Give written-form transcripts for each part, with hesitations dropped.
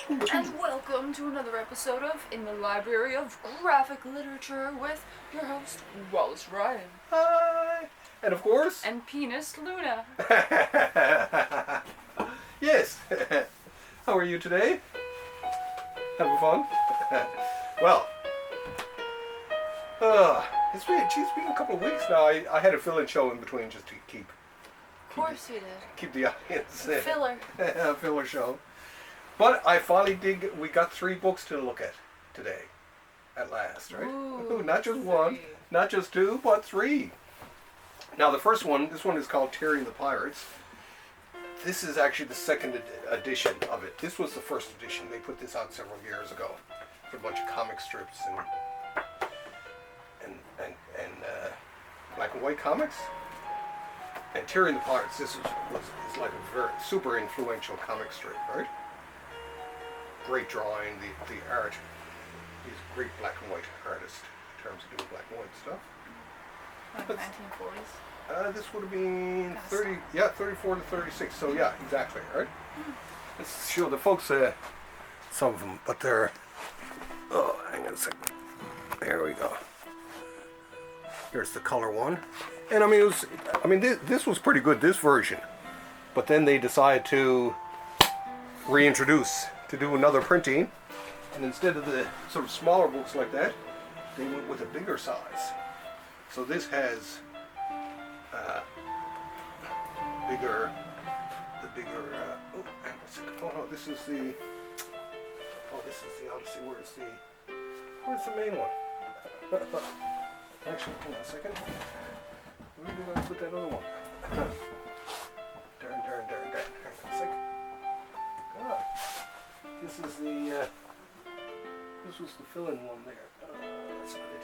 And welcome to another episode of In the Library of Graphic Literature with your host, Wallace Ryan. Hi! And of course... And Penis Luna. Yes. How are you today? Having fun? Well, it's been a couple of weeks now. I had a fill-in show in between just to keep... Of course you did. Keep the audience... Filler. Filler show. But I finally we got 3 books to look at today. At last, right? Ooh, not just 1, not just 2, but 3. Now the first one, this one is called Terry and the Pirates. This is actually the second edition of it. This was the first edition. They put this out several years ago. With a bunch of comic strips and black and white comics. And Terry and the Pirates, this is like a very super influential comic strip, right? Great drawing, the art. He's a great black and white artist in terms of doing black and white stuff. Like 1940s? This would have been 34 to 36. So yeah, exactly, right? Let's show the folks some of them, but they're... Oh, hang on a second. There we go. Here's the color one. And I mean, this was pretty good, this version. But then they decided to reintroduce, to do another printing. And instead of the sort of smaller books like that, they went with a bigger size. So this has this is the Odyssey. Where's the main one? Actually, hold on a second. Where did I put that other one? Darn. Hang on a second. God. This was the fill-in one there. That's not it.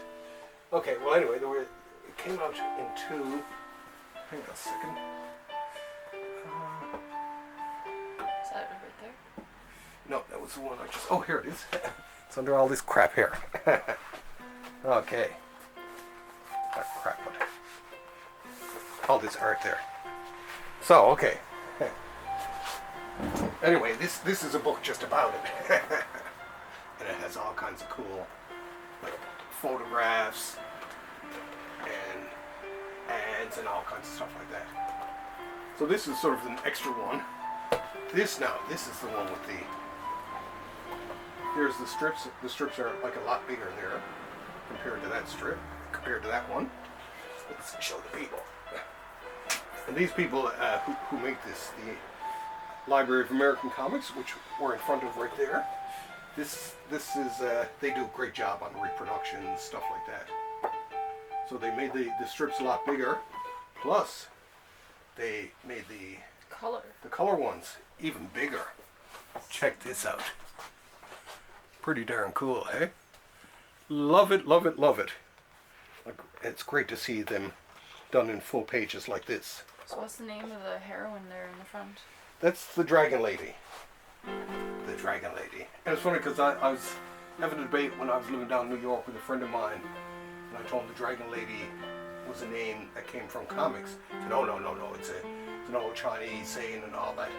Okay, well anyway, it came out in 2. Hang on a second. Is that it right there? No, that was the one I just... Oh, here it is. It's under all this crap here. Okay. Not crap, but all this art there. So, okay. Anyway, this is a book just about it. And it has all kinds of cool, like, photographs and ads and all kinds of stuff like that. So this is sort of an extra one. This is the one with the... Here's the strips. The strips are like a lot bigger there compared to that strip, compared to that one. Let's show the people. And these people who make this, the Library of American Comics, which we're in front of right there, this is, they do a great job on reproduction and stuff like that. So they made the strips a lot bigger, plus they made the color ones even bigger. Check this out. Pretty darn cool, eh? Love it. Like, it's great to see them done in full pages like this. So what's the name of the heroine there in the front? That's the Dragon Lady. The Dragon Lady. And it's funny because I was having a debate when I was living down in New York with a friend of mine, and I told him the Dragon Lady was a name that came from comics. He said, no, it's an old Chinese saying and all that.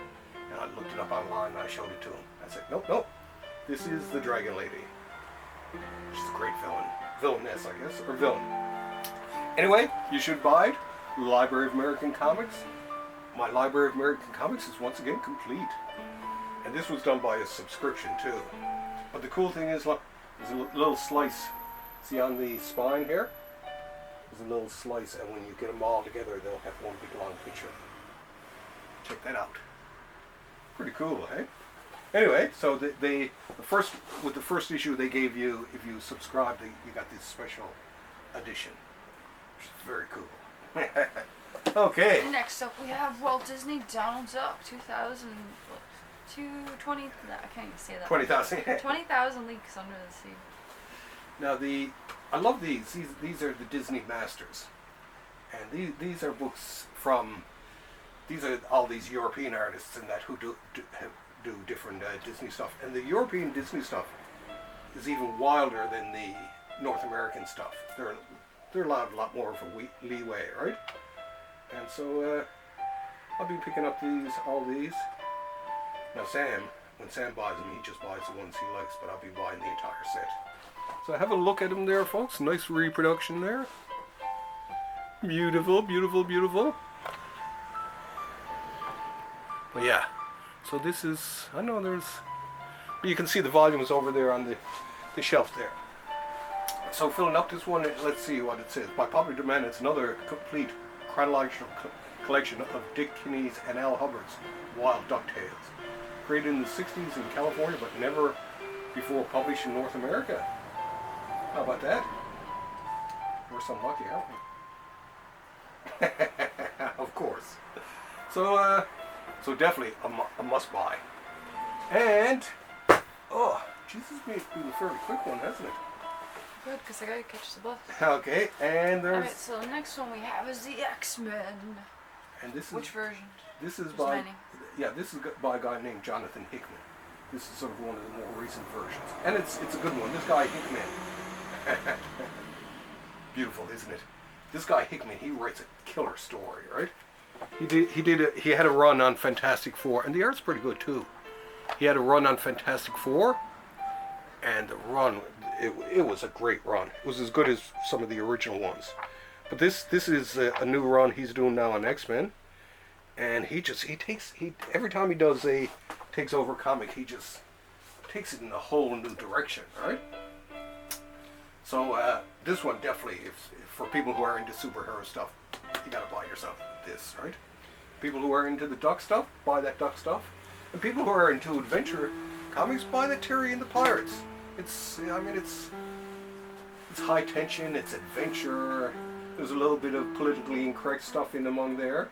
And I looked it up online and I showed it to him. I said, nope, this is the Dragon Lady. She's a great villainess, I guess, or villain. Anyway, you should buy it. Library of American Comics. My Library of American Comics is once again complete. And this was done by a subscription too. But the cool thing is, look, there's a little slice. See on the spine here? There's a little slice, and when you get them all together, they'll have one big long picture. Check that out. Pretty cool, eh? Anyway, so the first issue they gave you, if you subscribed, you got this special edition, which is very cool. Okay. Next up we have Walt Disney Donald Duck 220. No, I can't even say that. 20,000. 20,000 Leagues Under the Sea. Now I love these. These are the Disney Masters, and these are books from. These are all these European artists and that who do different Disney stuff, and the European Disney stuff is even wilder than the North American stuff. They're allowed a lot more of a leeway, right? And so I'll be picking up all these. Now Sam, when Sam buys them, he just buys the ones he likes, but I'll be buying the entire set. So have a look at them there, folks. Nice reproduction there. Beautiful, beautiful, beautiful. But yeah, so this is, I know there's, but you can see the volumes over there on the shelf there. So filling up this one, let's see what it says. By popular demand, it's another complete chronological collection of Dick Kinney's and Al Hubbard's Wild Duck Tales. Created in the 60s in California, but never before published in North America. How about that? We're so lucky, aren't we? Of course. So, so definitely a must buy. And, oh, Jesus, it's been a fairly quick one, hasn't it? Good, because I gotta catch the bus. Okay, and there's... Alright, so the next one we have is the X-Men. And this is... Which version? This is There's by... many. Yeah, this is by a guy named Jonathan Hickman. This is sort of one of the more recent versions. And it's a good one. This guy Hickman. Beautiful, isn't it? This guy Hickman, he writes a killer story, right? He had a run on Fantastic Four, and the art's pretty good too. He had a run on Fantastic Four, and the run, it was a great run. It was as good as some of the original ones. But this is a new run he's doing now on X-Men, and he every time he takes over a comic, he just takes it in a whole new direction, right? So this one definitely, for people who are into superhero stuff, you gotta buy yourself this, right? People who are into the Duck stuff, buy that Duck stuff. And people who are into adventure comics, buy the Terry and the Pirates. It's high tension, it's adventure. There's a little bit of politically incorrect stuff in among there,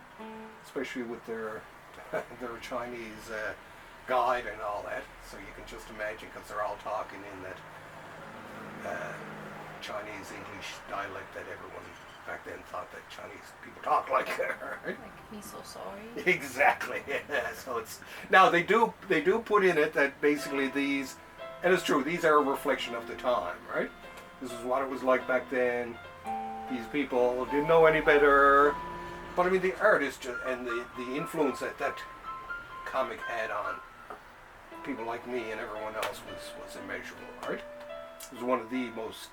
especially with their Chinese guide and all that. So you can just imagine, because they're all talking in that Chinese English dialect that everyone back then thought that Chinese people talk like, right? Like, me so sorry. Exactly. Yeah. So it's now they do put in it that basically these, and it's true, these are a reflection of the time, right? This is what it was like back then. These people didn't know any better. But I mean, the art is just, and the influence that comic had on people like me and everyone else was immeasurable, right? It was one of the most,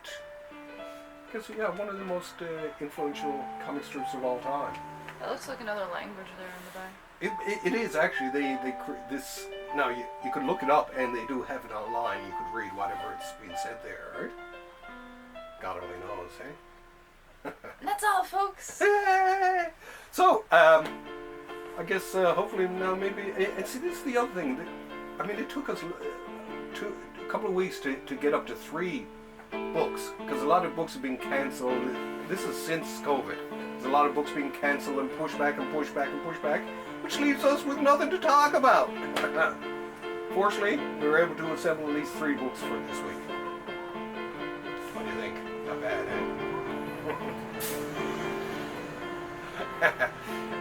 one of the most influential comic strips of all time. That looks like another language there in the back. It is actually. This now you could look it up, and they do have it online. You could read whatever it's being said there, right? God only knows, eh? That's all, folks. So, I guess hopefully now maybe, and see, this is the other thing. I mean, it took us a couple of weeks to get up to 3 books, because a lot of books have been cancelled. This is since COVID. There's a lot of books being cancelled and pushed back and pushed back and pushed back, which leaves us with nothing to talk about. Fortunately, we were able to assemble at least 3 books for this week. What do you think? Not bad, eh?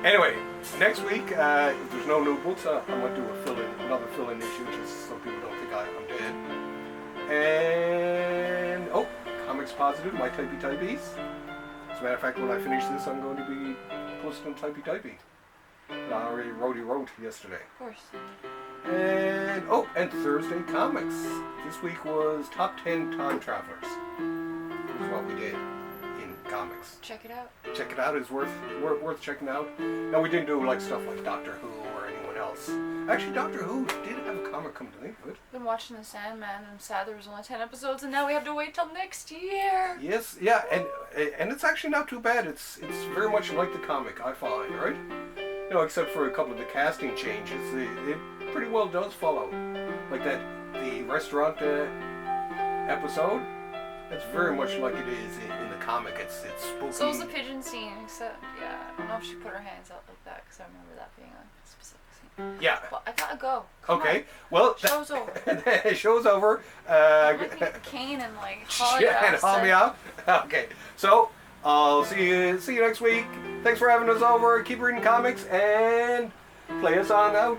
Anyway, next week, if there's no new books, I might do another fill-in issue, just so people don't think I'm dead. And, COMIX Positive, my typey-typies. As a matter of fact, when I finish this, I'm going to be posting typey-typey. I already wrote yesterday. Of course. And Thursday Comics. This week was Top 10 Time Travelers. This is what we did in comics. Check it out. Check it out. It's worth checking out. Now, we didn't do stuff like Doctor Who or anyone else. Actually, Doctor Who did have a comic, come to think of it. Been watching The Sandman, and I'm sad there was only 10 episodes, and now we have to wait till next year. Yes, yeah, and it's actually not too bad. It's very much like the comic, I find, right? You know, except for a couple of the casting changes, it pretty well does follow. Like the restaurant episode, it's very much like it is in the comic. It's spooky. So was the pigeon scene, except, yeah, I don't know if she put her hands out like that, because I remember that being a specific scene. Yeah. But I gotta go. Okay, well, show's over. Show's over. I might get the cane and haul you out. And haul me out. Okay, so I'll see you next week. Thanks for having us over. Keep reading comics and play us on out.